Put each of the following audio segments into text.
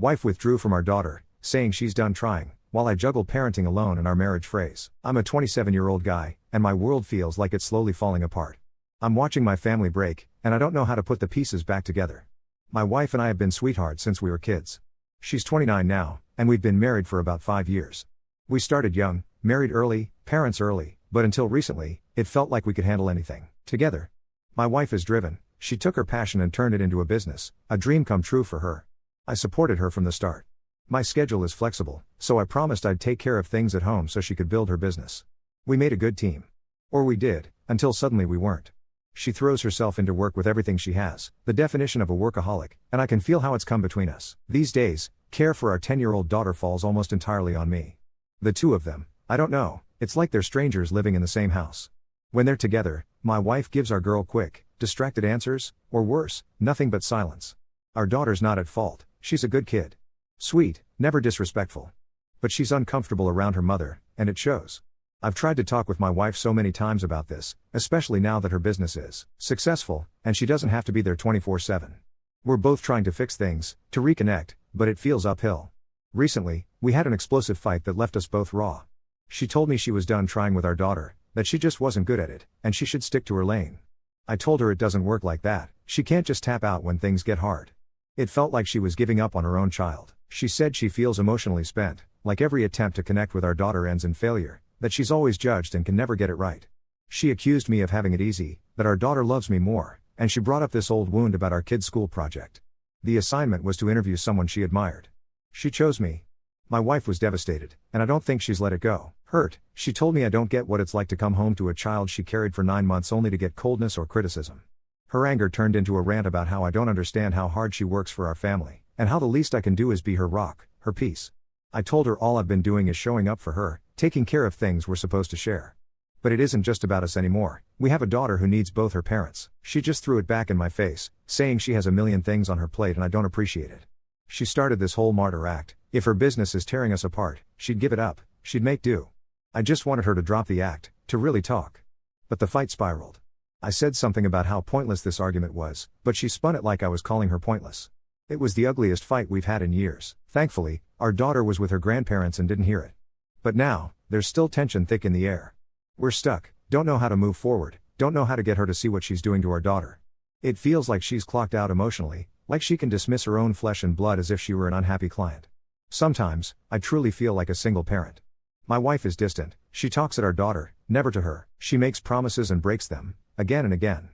Wife withdrew from our daughter, saying she's done trying, while I juggle parenting alone and our marriage Frays. I'm a 27-year-old guy, and my world feels like it's slowly falling apart. I'm watching my family break, and I don't know how to put the pieces back together. My wife and I have been sweethearts since we were kids. She's 29 now, and we've been married for about 5 years. We started young, married early, parents early, but until recently, it felt like we could handle anything together. My wife is driven. She took her passion and turned it into a business, a dream come true for her. I supported her from the start. My schedule is flexible, so I promised I'd take care of things at home so she could build her business. We made a good team. Or we did, until suddenly we weren't. She throws herself into work with everything she has, the definition of a workaholic, and I can feel how it's come between us. These days, care for our 10-year-old daughter falls almost entirely on me. The two of them, I don't know, it's like they're strangers living in the same house. When they're together, my wife gives our girl quick, distracted answers, or worse, nothing but silence. Our daughter's not at fault, she's a good kid. Sweet, never disrespectful. But she's uncomfortable around her mother, and it shows. I've tried to talk with my wife so many times about this, especially now that her business is successful, and she doesn't have to be there 24/7. We're both trying to fix things, to reconnect, but it feels uphill. Recently, we had an explosive fight that left us both raw. She told me she was done trying with our daughter, that she just wasn't good at it, and she should stick to her lane. I told her it doesn't work like that, she can't just tap out when things get hard. It felt like she was giving up on her own child. She said she feels emotionally spent, like every attempt to connect with our daughter ends in failure, that she's always judged and can never get it right. She accused me of having it easy, that our daughter loves me more, and she brought up this old wound about our kids' school project. The assignment was to interview someone she admired. She chose me. My wife was devastated, and I don't think she's let it go. Hurt, she told me I don't get what it's like to come home to a child she carried for 9 months only to get coldness or criticism. Her anger turned into a rant about how I don't understand how hard she works for our family, and how the least I can do is be her rock, her peace. I told her all I've been doing is showing up for her, taking care of things we're supposed to share. But it isn't just about us anymore, we have a daughter who needs both her parents. She just threw it back in my face, saying she has a million things on her plate and I don't appreciate it. She started this whole martyr act. If her business is tearing us apart, she'd give it up, she'd make do. I just wanted her to drop the act, to really talk. But the fight spiraled. I said something about how pointless this argument was, but she spun it like I was calling her pointless. It was the ugliest fight we've had in years. Thankfully, our daughter was with her grandparents and didn't hear it. But now, there's still tension thick in the air. We're stuck, don't know how to move forward, don't know how to get her to see what she's doing to our daughter. It feels like she's clocked out emotionally, like she can dismiss her own flesh and blood as if she were an unhappy client. Sometimes, I truly feel like a single parent. My wife is distant, she talks at our daughter, never to her. She makes promises and breaks them, again and again.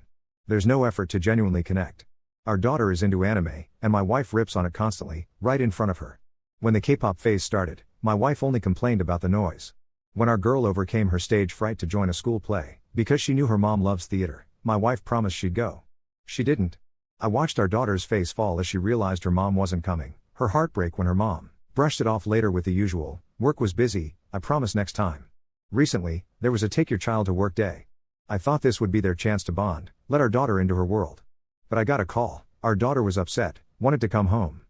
There's no effort to genuinely connect. Our daughter is into anime, and my wife rips on it constantly, right in front of her. When the K-pop phase started, my wife only complained about the noise. When our girl overcame her stage fright to join a school play, because she knew her mom loves theater, my wife promised she'd go. She didn't. I watched our daughter's face fall as she realized her mom wasn't coming, her heart break when her mom brushed it off later with the usual, "Work was busy, I promise next time." Recently, there was a take your child to work day. I thought this would be their chance to bond, let our daughter into her world. But I got a call, our daughter was upset, wanted to come home.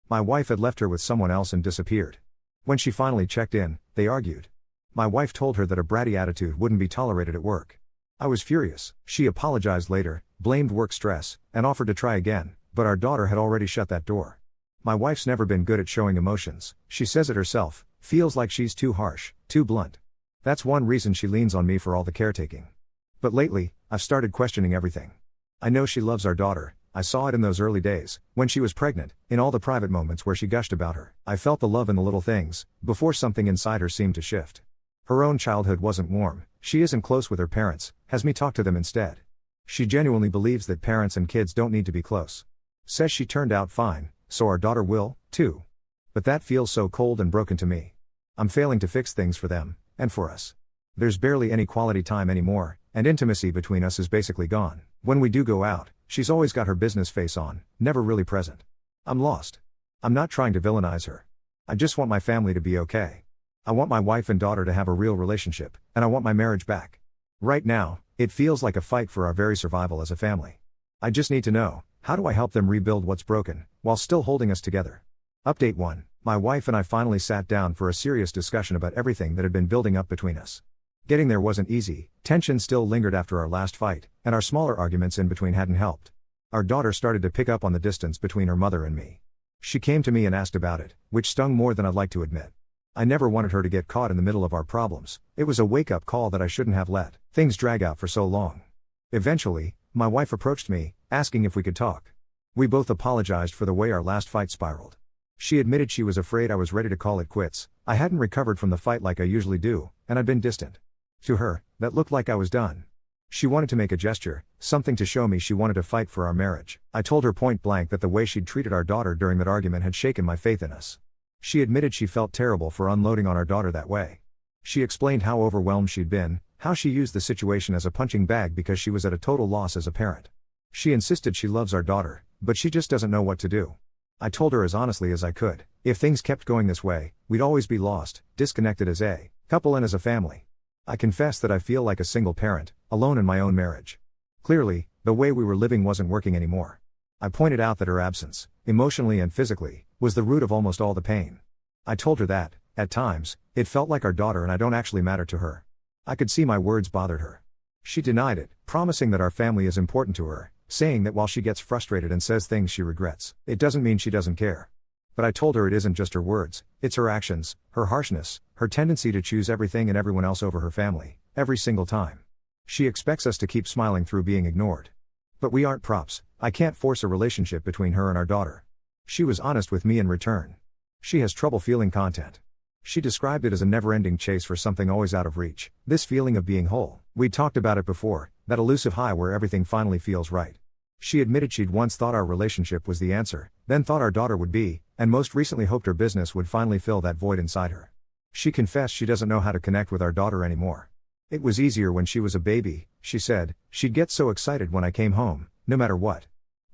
My wife had left her with someone else and disappeared. When she finally checked in, they argued. My wife told her that a bratty attitude wouldn't be tolerated at work. I was furious. She apologized later, blamed work stress, and offered to try again, but our daughter had already shut that door. My wife's never been good at showing emotions, she says it herself, feels like she's too harsh, too blunt. That's one reason she leans on me for all the caretaking. But lately, I've started questioning everything. I know she loves our daughter, I saw it in those early days, when she was pregnant, in all the private moments where she gushed about her. I felt the love in the little things, before something inside her seemed to shift. Her own childhood wasn't warm, she isn't close with her parents, has me talk to them instead. She genuinely believes that parents and kids don't need to be close. Says she turned out fine, so our daughter will, too. But that feels so cold and broken to me. I'm failing to fix things for them, and for us. There's barely any quality time anymore, and intimacy between us is basically gone. When we do go out, she's always got her business face on, never really present. I'm lost. I'm not trying to villainize her. I just want my family to be okay. I want my wife and daughter to have a real relationship, and I want my marriage back. Right now, it feels like a fight for our very survival as a family. I just need to know, how do I help them rebuild what's broken, while still holding us together? Update 1. My wife and I finally sat down for a serious discussion about everything that had been building up between us. Getting there wasn't easy, tension still lingered after our last fight, and our smaller arguments in between hadn't helped. Our daughter started to pick up on the distance between her mother and me. She came to me and asked about it, which stung more than I'd like to admit. I never wanted her to get caught in the middle of our problems. It was a wake-up call that I shouldn't have let things drag out for so long. Eventually, my wife approached me, asking if we could talk. We both apologized for the way our last fight spiraled. She admitted she was afraid I was ready to call it quits. I hadn't recovered from the fight like I usually do, and I'd been distant. To her, that looked like I was done. She wanted to make a gesture, something to show me she wanted to fight for our marriage. I told her point blank that the way she'd treated our daughter during that argument had shaken my faith in us. She admitted she felt terrible for unloading on our daughter that way. She explained how overwhelmed she'd been, how she used the situation as a punching bag because she was at a total loss as a parent. She insisted she loves our daughter, but she just doesn't know what to do. I told her as honestly as I could, if things kept going this way, we'd always be lost, disconnected as a couple and as a family. I confessed that I feel like a single parent, alone in my own marriage. Clearly, the way we were living wasn't working anymore. I pointed out that her absence, emotionally and physically, was the root of almost all the pain. I told her that, at times, it felt like our daughter and I don't actually matter to her. I could see my words bothered her. She denied it, promising that our family is important to her, saying that while she gets frustrated and says things she regrets, it doesn't mean she doesn't care. But I told her it isn't just her words, it's her actions, her harshness, her tendency to choose everything and everyone else over her family, every single time. She expects us to keep smiling through being ignored. But we aren't props. I can't force a relationship between her and our daughter. She was honest with me in return. She has trouble feeling content. She described it as a never-ending chase for something always out of reach, this feeling of being whole. We'd talked about it before, that elusive high where everything finally feels right. She admitted she'd once thought our relationship was the answer, then thought our daughter would be, and most recently hoped her business would finally fill that void inside her. She confessed she doesn't know how to connect with our daughter anymore. It was easier when she was a baby, she said. She'd get so excited when I came home, no matter what.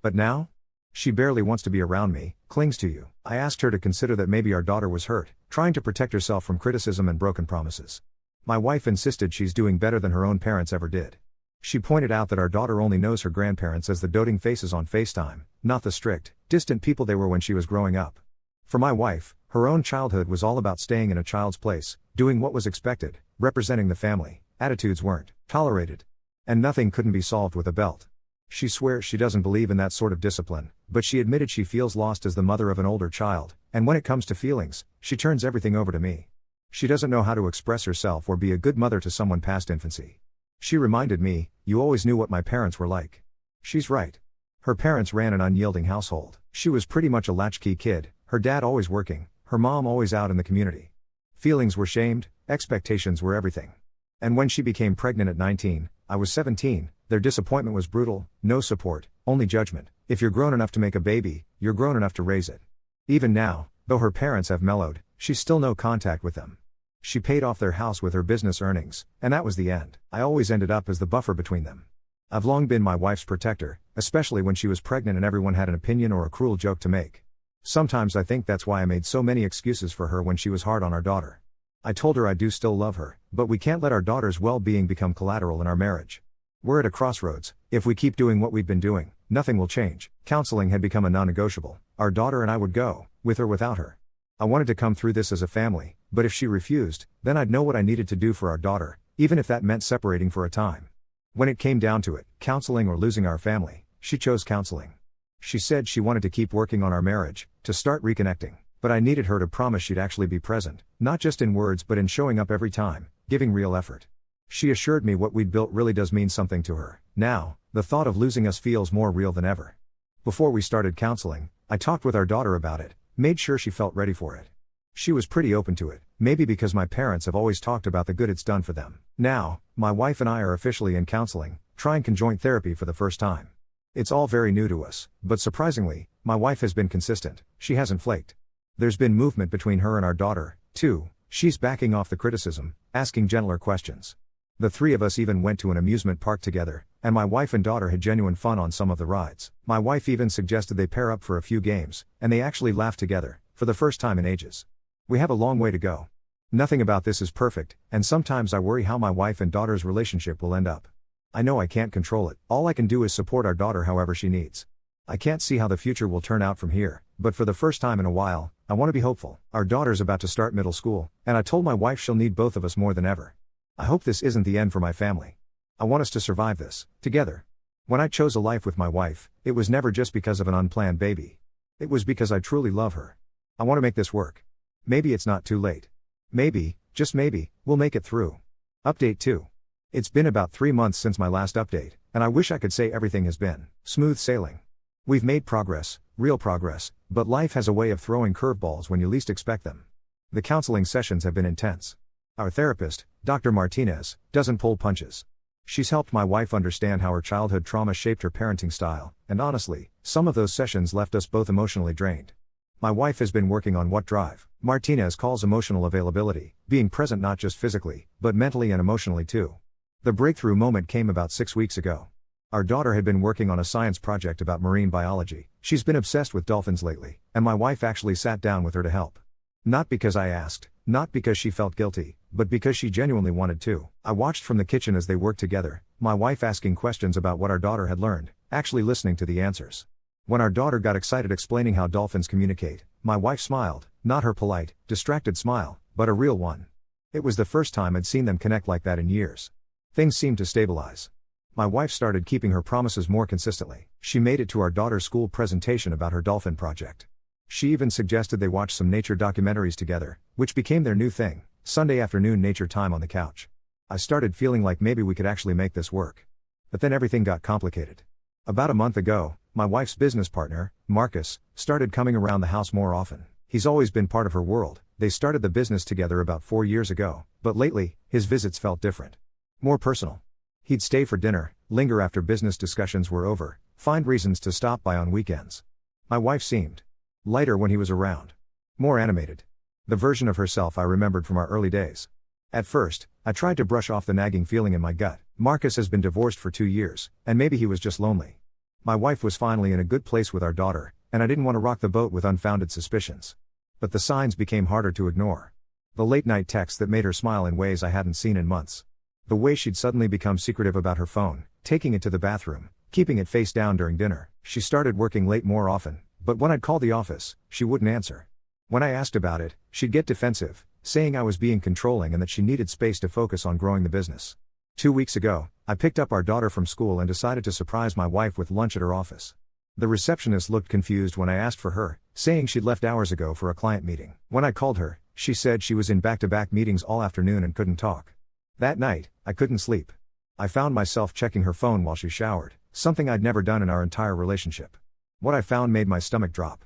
But now? She barely wants to be around me, clings to you. I asked her to consider that maybe our daughter was hurt, trying to protect herself from criticism and broken promises. My wife insisted she's doing better than her own parents ever did. She pointed out that our daughter only knows her grandparents as the doting faces on FaceTime, not the strict, distant people they were when she was growing up. For my wife, her own childhood was all about staying in a child's place, doing what was expected, representing the family. Attitudes weren't tolerated. And nothing couldn't be solved with a belt. She swears she doesn't believe in that sort of discipline, but she admitted she feels lost as the mother of an older child, and when it comes to feelings, she turns everything over to me. She doesn't know how to express herself or be a good mother to someone past infancy. She reminded me, you always knew what my parents were like. She's right. Her parents ran an unyielding household. She was pretty much a latchkey kid, her dad always working, her mom always out in the community. Feelings were shamed, expectations were everything. And when she became pregnant at 19, I was 17, their disappointment was brutal, no support, only judgment. If you're grown enough to make a baby, you're grown enough to raise it. Even now, though her parents have mellowed, she's still no contact with them. She paid off their house with her business earnings, and that was the end. I always ended up as the buffer between them. I've long been my wife's protector, especially when she was pregnant and everyone had an opinion or a cruel joke to make. Sometimes I think that's why I made so many excuses for her when she was hard on our daughter. I told her I do still love her, but we can't let our daughter's well-being become collateral in our marriage. We're at a crossroads. If we keep doing what we've been doing, nothing will change. Counseling had become a non-negotiable. Our daughter and I would go, with or without her. I wanted to come through this as a family, but if she refused, then I'd know what I needed to do for our daughter, even if that meant separating for a time. When it came down to it, counseling or losing our family, she chose counseling. She said she wanted to keep working on our marriage, to start reconnecting, but I needed her to promise she'd actually be present, not just in words but in showing up every time, giving real effort. She assured me what we'd built really does mean something to her. Now, the thought of losing us feels more real than ever. Before we started counseling, I talked with our daughter about it, made sure she felt ready for it. She was pretty open to it, maybe because my parents have always talked about the good it's done for them. Now, my wife and I are officially in counseling, trying conjoint therapy for the first time. It's all very new to us, but surprisingly, my wife has been consistent, she hasn't flaked. There's been movement between her and our daughter, too. She's backing off the criticism, asking gentler questions. The three of us even went to an amusement park together, and my wife and daughter had genuine fun on some of the rides. My wife even suggested they pair up for a few games, and they actually laughed together, for the first time in ages. We have a long way to go. Nothing about this is perfect, and sometimes I worry how my wife and daughter's relationship will end up. I know I can't control it, all I can do is support our daughter however she needs. I can't see how the future will turn out from here, but for the first time in a while, I want to be hopeful. Our daughter's about to start middle school, and I told my wife she'll need both of us more than ever. I hope this isn't the end for my family. I want us to survive this, together. When I chose a life with my wife, it was never just because of an unplanned baby. It was because I truly love her. I want to make this work. Maybe it's not too late. Maybe, just maybe, we'll make it through. Update 2. It's been about 3 months since my last update, and I wish I could say everything has been smooth sailing. We've made progress, real progress, but life has a way of throwing curveballs when you least expect them. The counseling sessions have been intense. Our therapist, Dr. Martinez, doesn't pull punches. She's helped my wife understand how her childhood trauma shaped her parenting style, and honestly, some of those sessions left us both emotionally drained. My wife has been working on what Drive Martinez calls emotional availability, being present not just physically, but mentally and emotionally too. The breakthrough moment came about 6 weeks ago. Our daughter had been working on a science project about marine biology. She's been obsessed with dolphins lately, and my wife actually sat down with her to help. Not because I asked, not because she felt guilty, but because she genuinely wanted to. I watched from the kitchen as they worked together, my wife asking questions about what our daughter had learned, actually listening to the answers. When our daughter got excited explaining how dolphins communicate, my wife smiled, not her polite, distracted smile, but a real one. It was the first time I'd seen them connect like that in years. Things seemed to stabilize. My wife started keeping her promises more consistently. She made it to our daughter's school presentation about her dolphin project. She even suggested they watch some nature documentaries together, which became their new thing, Sunday afternoon nature time on the couch. I started feeling like maybe we could actually make this work. But then everything got complicated. About a month ago, my wife's business partner, Marcus, started coming around the house more often. He's always been part of her world. They started the business together about 4 years ago, but lately, his visits felt different. More personal. He'd stay for dinner, linger after business discussions were over, find reasons to stop by on weekends. My wife seemed lighter when he was around. More animated. The version of herself I remembered from our early days. At first, I tried to brush off the nagging feeling in my gut. Marcus has been divorced for 2 years, and maybe he was just lonely. My wife was finally in a good place with our daughter, and I didn't want to rock the boat with unfounded suspicions. But the signs became harder to ignore. The late-night texts that made her smile in ways I hadn't seen in months. The way she'd suddenly become secretive about her phone, taking it to the bathroom, keeping it face down during dinner. She started working late more often, but when I'd call the office, she wouldn't answer. When I asked about it, she'd get defensive, saying I was being controlling and that she needed space to focus on growing the business. 2 weeks ago, I picked up our daughter from school and decided to surprise my wife with lunch at her office. The receptionist looked confused when I asked for her, saying she'd left hours ago for a client meeting. When I called her, she said she was in back-to-back meetings all afternoon and couldn't talk. That night, I couldn't sleep. I found myself checking her phone while she showered, something I'd never done in our entire relationship. What I found made my stomach drop.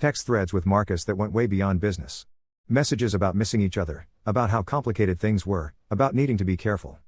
Text threads with Marcus that went way beyond business. Messages about missing each other, about how complicated things were, about needing to be careful.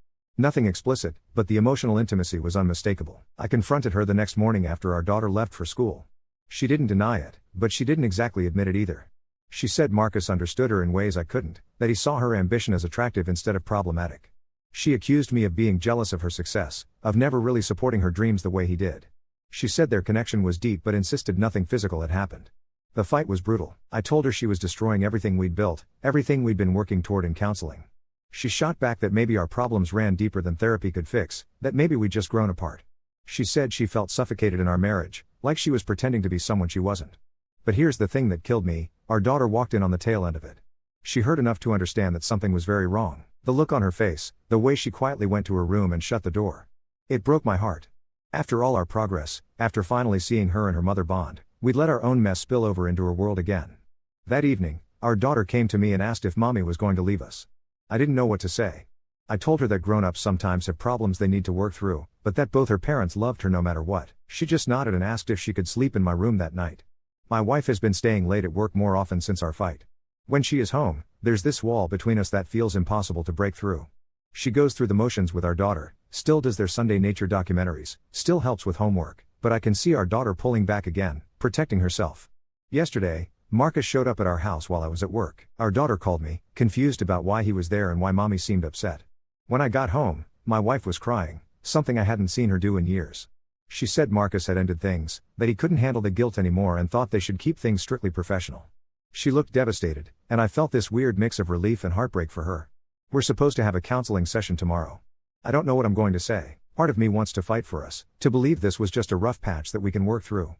Nothing explicit, but the emotional intimacy was unmistakable. I confronted her the next morning after our daughter left for school. She didn't deny it, but she didn't exactly admit it either. She said Marcus understood her in ways I couldn't, that he saw her ambition as attractive instead of problematic. She accused me of being jealous of her success, of never really supporting her dreams the way he did. She said their connection was deep but insisted nothing physical had happened. The fight was brutal. I told her she was destroying everything we'd built, everything we'd been working toward in counseling. She shot back that maybe our problems ran deeper than therapy could fix, that maybe we'd just grown apart. She said she felt suffocated in our marriage, like she was pretending to be someone she wasn't. But here's the thing that killed me, our daughter walked in on the tail end of it. She heard enough to understand that something was very wrong. The look on her face, the way she quietly went to her room and shut the door. It broke my heart. After all our progress, after finally seeing her and her mother bond, we'd let our own mess spill over into her world again. That evening, our daughter came to me and asked if mommy was going to leave us. I didn't know what to say. I told her that grown-ups sometimes have problems they need to work through, but that both her parents loved her no matter what. She just nodded and asked if she could sleep in my room that night. My wife has been staying late at work more often since our fight. When she is home, there's this wall between us that feels impossible to break through. She goes through the motions with our daughter, still does their Sunday nature documentaries, still helps with homework, but I can see our daughter pulling back again, protecting herself. Yesterday, Marcus showed up at our house while I was at work. Our daughter called me, confused about why he was there and why mommy seemed upset. When I got home, my wife was crying, something I hadn't seen her do in years. She said Marcus had ended things, that he couldn't handle the guilt anymore and thought they should keep things strictly professional. She looked devastated, and I felt this weird mix of relief and heartbreak for her. We're supposed to have a counseling session tomorrow. I don't know what I'm going to say. Part of me wants to fight for us, to believe this was just a rough patch that we can work through.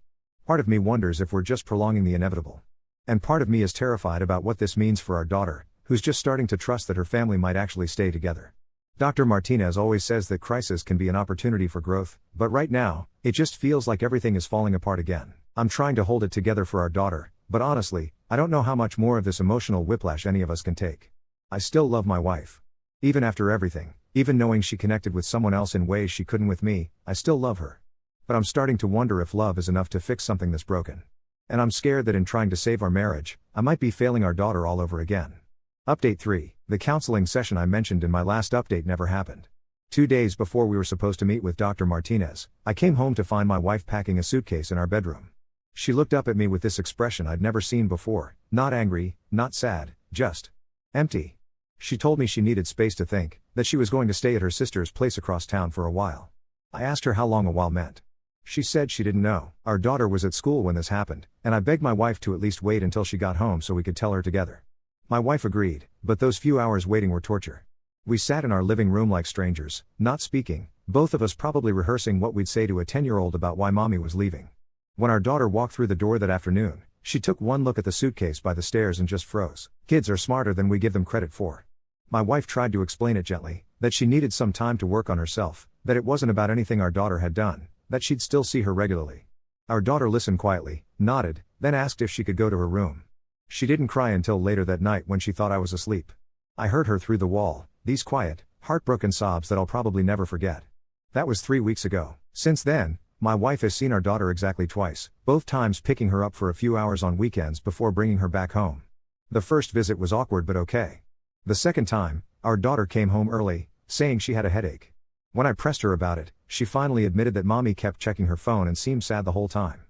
Part of me wonders if we're just prolonging the inevitable. And part of me is terrified about what this means for our daughter, who's just starting to trust that her family might actually stay together. Dr. Martinez always says that crisis can be an opportunity for growth, but right now, it just feels like everything is falling apart again. I'm trying to hold it together for our daughter, but honestly, I don't know how much more of this emotional whiplash any of us can take. I still love my wife. Even after everything, even knowing she connected with someone else in ways she couldn't with me, I still love her. But I'm starting to wonder if love is enough to fix something that's broken. And I'm scared that in trying to save our marriage, I might be failing our daughter all over again. Update 3. The counseling session I mentioned in my last update never happened. 2 days before we were supposed to meet with Dr. Martinez, I came home to find my wife packing a suitcase in our bedroom. She looked up at me with this expression I'd never seen before, not angry, not sad, just empty. She told me she needed space to think, that she was going to stay at her sister's place across town for a while. I asked her how long a while meant. She said she didn't know. Our daughter was at school when this happened, and I begged my wife to at least wait until she got home so we could tell her together. My wife agreed, but those few hours waiting were torture. We sat in our living room like strangers, not speaking, both of us probably rehearsing what we'd say to a 10-year-old about why mommy was leaving. When our daughter walked through the door that afternoon, she took one look at the suitcase by the stairs and just froze. Kids are smarter than we give them credit for. My wife tried to explain it gently, that she needed some time to work on herself, that it wasn't about anything our daughter had done, that she'd still see her regularly. Our daughter listened quietly, nodded, then asked if she could go to her room. She didn't cry until later that night when she thought I was asleep. I heard her through the wall, these quiet, heartbroken sobs that I'll probably never forget. That was 3 weeks ago. Since then, my wife has seen our daughter exactly twice, both times picking her up for a few hours on weekends before bringing her back home. The first visit was awkward but okay. The second time, our daughter came home early, saying she had a headache. When I pressed her about it, she finally admitted that mommy kept checking her phone and seemed sad the whole time.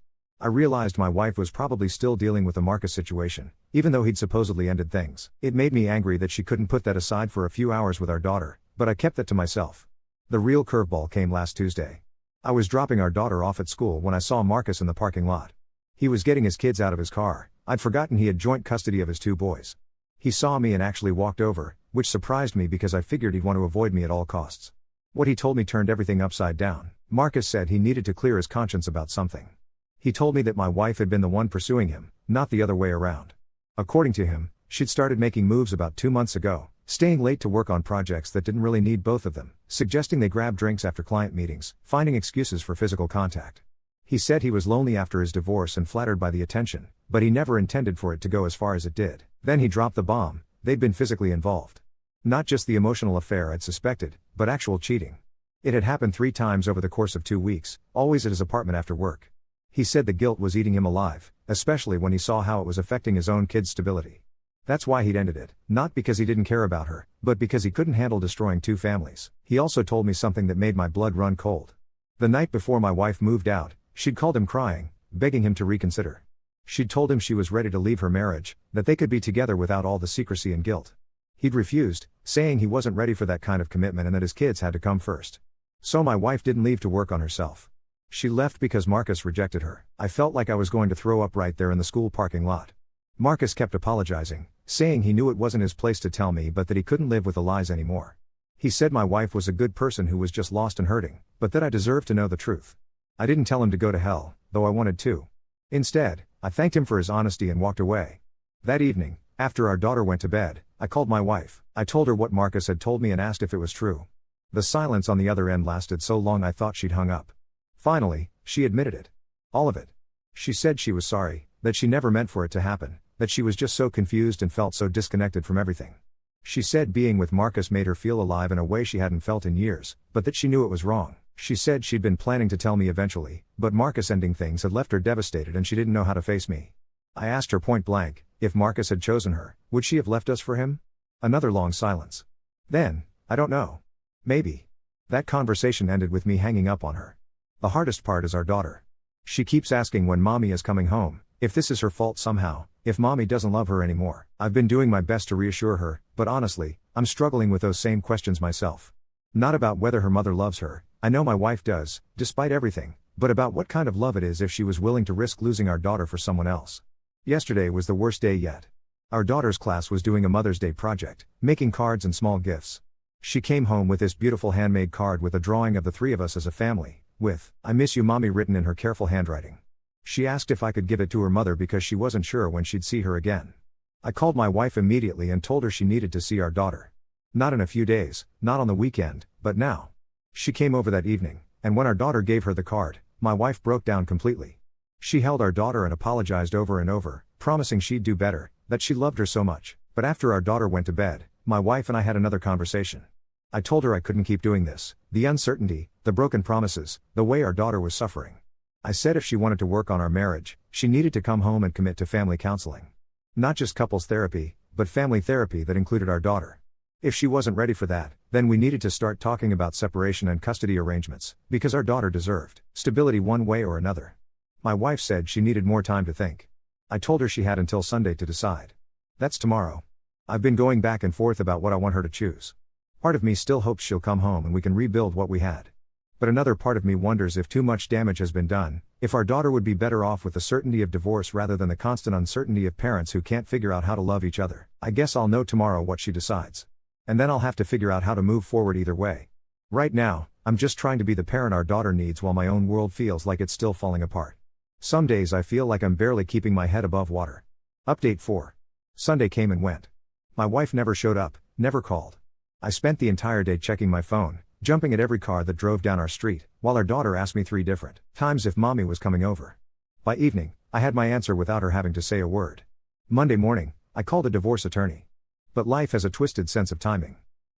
I realized my wife was probably still dealing with the Marcus situation, even though he'd supposedly ended things. It made me angry that she couldn't put that aside for a few hours with our daughter, but I kept that to myself. The real curveball came last Tuesday. I was dropping our daughter off at school when I saw Marcus in the parking lot. He was getting his kids out of his car. I'd forgotten he had joint custody of his 2 boys. He saw me and actually walked over, which surprised me because I figured he'd want to avoid me at all costs. What he told me turned everything upside down. Marcus said he needed to clear his conscience about something. He told me that my wife had been the one pursuing him, not the other way around. According to him, she'd started making moves about 2 months ago, staying late to work on projects that didn't really need both of them, suggesting they grab drinks after client meetings, finding excuses for physical contact. He said he was lonely after his divorce and flattered by the attention, but he never intended for it to go as far as it did. Then he dropped the bomb, they'd been physically involved. Not just the emotional affair I'd suspected, but actual cheating. It had happened 3 times over the course of 2 weeks, always at his apartment after work. He said the guilt was eating him alive, especially when he saw how it was affecting his own kids' stability. That's why he'd ended it, not because he didn't care about her, but because he couldn't handle destroying 2 families. He also told me something that made my blood run cold. The night before my wife moved out, she'd called him crying, begging him to reconsider. She'd told him she was ready to leave her marriage, that they could be together without all the secrecy and guilt. He'd refused, saying he wasn't ready for that kind of commitment and that his kids had to come first. So my wife didn't leave to work on herself. She left because Marcus rejected her. I felt like I was going to throw up right there in the school parking lot. Marcus kept apologizing, saying he knew it wasn't his place to tell me but that he couldn't live with the lies anymore. He said my wife was a good person who was just lost and hurting, but that I deserved to know the truth. I didn't tell him to go to hell, though I wanted to. Instead, I thanked him for his honesty and walked away. That evening, after our daughter went to bed, I called my wife. I told her what Marcus had told me and asked if it was true. The silence on the other end lasted so long I thought she'd hung up. Finally, she admitted it. All of it. She said she was sorry, that she never meant for it to happen, that she was just so confused and felt so disconnected from everything. She said being with Marcus made her feel alive in a way she hadn't felt in years, but that she knew it was wrong. She said she'd been planning to tell me eventually, but Marcus ending things had left her devastated and she didn't know how to face me. I asked her point blank, if Marcus had chosen her, would she have left us for him? Another long silence. Then, I don't know. Maybe. That conversation ended with me hanging up on her. The hardest part is our daughter. She keeps asking when mommy is coming home, if this is her fault somehow, if mommy doesn't love her anymore. I've been doing my best to reassure her, but honestly, I'm struggling with those same questions myself. Not about whether her mother loves her, I know my wife does, despite everything, but about what kind of love it is if she was willing to risk losing our daughter for someone else. Yesterday was the worst day yet. Our daughter's class was doing a Mother's Day project, making cards and small gifts. She came home with this beautiful handmade card with a drawing of the 3 of us as a family, with, "I miss you mommy" written in her careful handwriting. She asked if I could give it to her mother because she wasn't sure when she'd see her again. I called my wife immediately and told her she needed to see our daughter. Not in a few days, not on the weekend, but now. She came over that evening, and when our daughter gave her the card, my wife broke down completely. She held our daughter and apologized over and over, promising she'd do better, that she loved her so much. But after our daughter went to bed, my wife and I had another conversation. I told her I couldn't keep doing this, the uncertainty, the broken promises, the way our daughter was suffering. I said if she wanted to work on our marriage, she needed to come home and commit to family counseling. Not just couples therapy, but family therapy that included our daughter. If she wasn't ready for that, then we needed to start talking about separation and custody arrangements, because our daughter deserved stability one way or another. My wife said she needed more time to think. I told her she had until Sunday to decide. That's tomorrow. I've been going back and forth about what I want her to choose. Part of me still hopes she'll come home and we can rebuild what we had. But another part of me wonders if too much damage has been done, if our daughter would be better off with the certainty of divorce rather than the constant uncertainty of parents who can't figure out how to love each other. I guess I'll know tomorrow what she decides. And then I'll have to figure out how to move forward either way. Right now, I'm just trying to be the parent our daughter needs while my own world feels like it's still falling apart. Some days I feel like I'm barely keeping my head above water. Update 4. Sunday came and went. My wife never showed up, never called. I spent the entire day checking my phone, jumping at every car that drove down our street, while our daughter asked me 3 different times if mommy was coming over. By evening, I had my answer without her having to say a word. Monday morning, I called a divorce attorney. But life has a twisted sense of timing.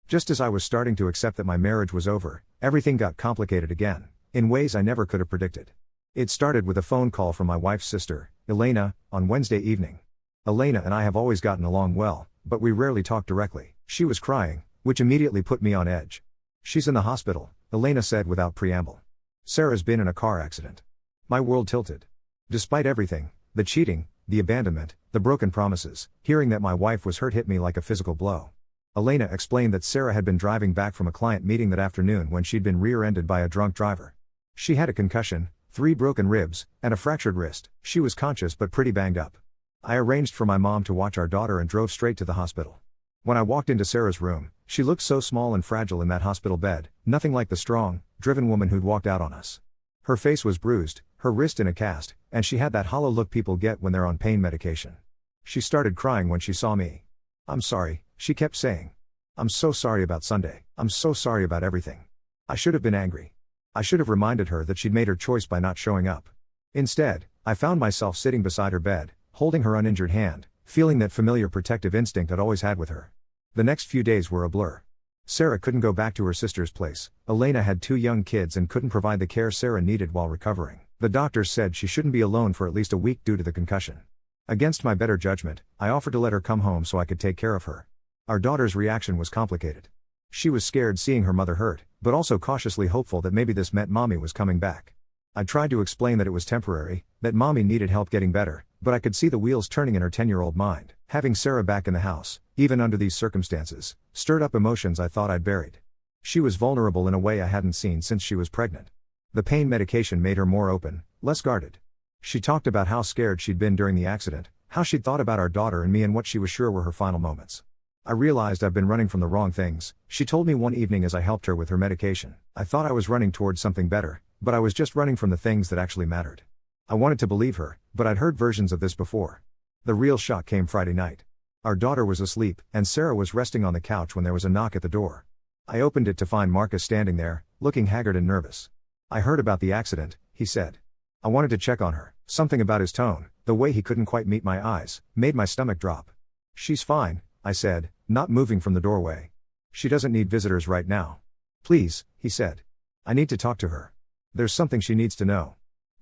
Just as I was starting to accept that my marriage was over, everything got complicated again, in ways I never could have predicted. It started with a phone call from my wife's sister, Elena, on Wednesday evening. Elena and I have always gotten along well, but we rarely talked directly. She was crying, which immediately put me on edge. She's in the hospital, Elena said without preamble. Sarah's been in a car accident. My world tilted. Despite everything, the cheating, the abandonment, the broken promises, hearing that my wife was hurt hit me like a physical blow. Elena explained that Sarah had been driving back from a client meeting that afternoon when she'd been rear-ended by a drunk driver. She had a concussion, 3 broken ribs, and a fractured wrist. She was conscious but pretty banged up. I arranged for my mom to watch our daughter and drove straight to the hospital. When I walked into Sarah's room, she looked so small and fragile in that hospital bed, nothing like the strong, driven woman who'd walked out on us. Her face was bruised, her wrist in a cast, and she had that hollow look people get when they're on pain medication. She started crying when she saw me. "I'm sorry," she kept saying. "I'm so sorry about Sunday. I'm so sorry about everything." I should have been angry. I should have reminded her that she'd made her choice by not showing up. Instead, I found myself sitting beside her bed, holding her uninjured hand, feeling that familiar protective instinct I'd always had with her. The next few days were a blur. Sarah couldn't go back to her sister's place. Elena had 2 young kids and couldn't provide the care Sarah needed while recovering. The doctors said she shouldn't be alone for at least a week due to the concussion. Against my better judgment, I offered to let her come home so I could take care of her. Our daughter's reaction was complicated. She was scared seeing her mother hurt, but also cautiously hopeful that maybe this meant mommy was coming back. I tried to explain that it was temporary, that mommy needed help getting better, but I could see the wheels turning in her 10-year-old mind. Having Sarah back in the house, even under these circumstances, stirred up emotions I thought I'd buried. She was vulnerable in a way I hadn't seen since she was pregnant. The pain medication made her more open, less guarded. She talked about how scared she'd been during the accident, how she'd thought about our daughter and me and what she was sure were her final moments. "I realized I've been running from the wrong things," she told me one evening as I helped her with her medication. "I thought I was running towards something better, but I was just running from the things that actually mattered." I wanted to believe her, but I'd heard versions of this before. The real shock came Friday night. Our daughter was asleep, and Sarah was resting on the couch when there was a knock at the door. I opened it to find Marcus standing there, looking haggard and nervous. "I heard about the accident," he said. I wanted to check on her. Something about his tone, the way he couldn't quite meet my eyes, made my stomach drop. "She's fine," I said, not moving from the doorway. "She doesn't need visitors right now." "Please," he said. "I need to talk to her. There's something she needs to know."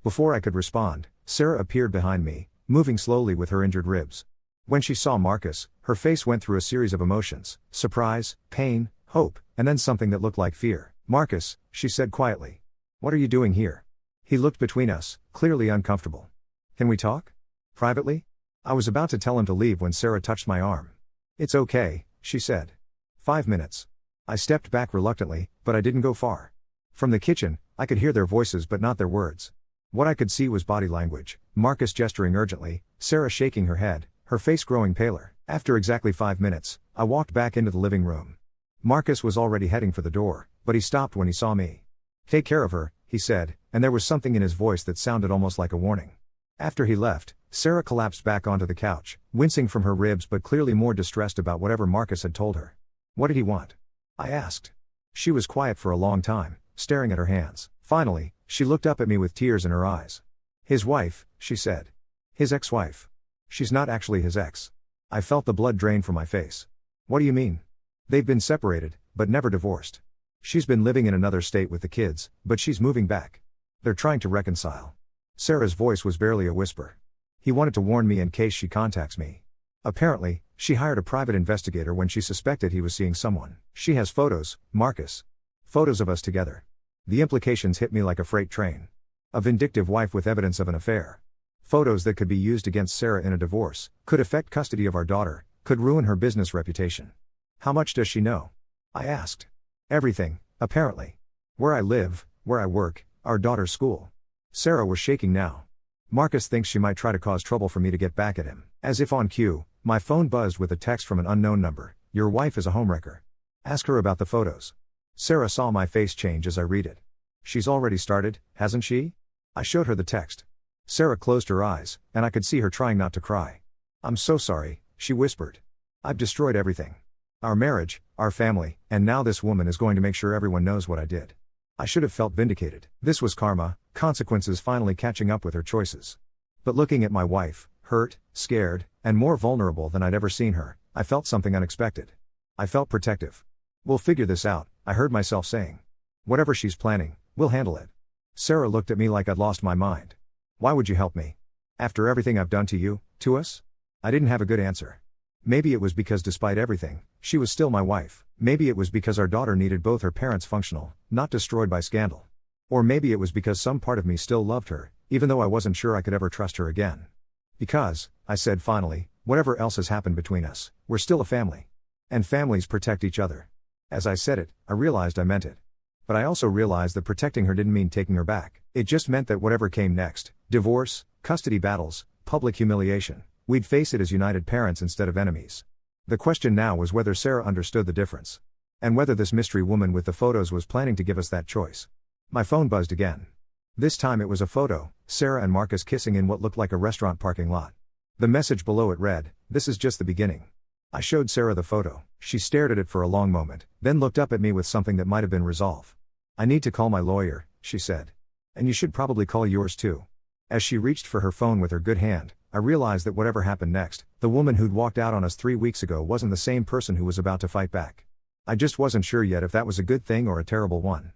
Before I could respond, Sarah appeared behind me, moving slowly with her injured ribs. When she saw Marcus, her face went through a series of emotions: surprise, pain, hope, and then something that looked like fear. "Marcus," she said quietly. "What are you doing here?" He looked between us, clearly uncomfortable. "Can we talk? Privately?" I was about to tell him to leave when Sarah touched my arm. "It's okay," she said. 5 minutes. I stepped back reluctantly, but I didn't go far. From the kitchen, I could hear their voices but not their words. What I could see was body language: Marcus gesturing urgently, Sarah shaking her head, her face growing paler. After exactly 5 minutes, I walked back into the living room. Marcus was already heading for the door, but he stopped when he saw me. "Take care of her," he said, and there was something in his voice that sounded almost like a warning. After he left, Sarah collapsed back onto the couch, wincing from her ribs but clearly more distressed about whatever Marcus had told her. "What did he want?" I asked. She was quiet for a long time, staring at her hands. Finally, she looked up at me with tears in her eyes. His wife, she said. His ex-wife. She's not actually his ex. I felt the blood drain from my face. What do you mean? They've been separated, but never divorced. She's been living in another state with the kids, but she's moving back. They're trying to reconcile. Sarah's voice was barely a whisper. He wanted to warn me in case she contacts me. Apparently, she hired a private investigator when she suspected he was seeing someone. She has photos, Marcus. Photos of us together. The implications hit me like a freight train. A vindictive wife with evidence of an affair. Photos that could be used against Sarah in a divorce, could affect custody of our daughter, could ruin her business reputation. How much does she know? I asked. Everything, apparently. Where I live, where I work, our daughter's school. Sarah was shaking now. Marcus thinks she might try to cause trouble for me to get back at him. As if on cue, my phone buzzed with a text from an unknown number. Your wife is a homewrecker. Ask her about the photos. Sarah saw my face change as I read it. She's already started, hasn't she? I showed her the text. Sarah closed her eyes, and I could see her trying not to cry. I'm so sorry, she whispered. I've destroyed everything. Our marriage, our family, and now this woman is going to make sure everyone knows what I did. I should have felt vindicated. This was karma, consequences finally catching up with her choices. But looking at my wife, hurt, scared, and more vulnerable than I'd ever seen her, I felt something unexpected. I felt protective. We'll figure this out, I heard myself saying. Whatever she's planning, we'll handle it. Sarah looked at me like I'd lost my mind. Why would you help me? After everything I've done to you, to us? I didn't have a good answer. Maybe it was because despite everything, she was still my wife. Maybe it was because our daughter needed both her parents functional, not destroyed by scandal. Or maybe it was because some part of me still loved her, even though I wasn't sure I could ever trust her again. Because, I said finally, whatever else has happened between us, we're still a family. And families protect each other. As I said it, I realized I meant it. But I also realized that protecting her didn't mean taking her back. It just meant that whatever came next, divorce, custody battles, public humiliation, we'd face it as united parents instead of enemies. The question now was whether Sarah understood the difference. And whether this mystery woman with the photos was planning to give us that choice. My phone buzzed again. This time it was a photo, Sarah and Marcus kissing in what looked like a restaurant parking lot. The message below it read, "This is just the beginning." I showed Sarah the photo. She stared at it for a long moment, then looked up at me with something that might have been resolve. I need to call my lawyer, she said. And you should probably call yours too. As she reached for her phone with her good hand, I realized that whatever happened next, the woman who'd walked out on us 3 weeks ago wasn't the same person who was about to fight back. I just wasn't sure yet if that was a good thing or a terrible one.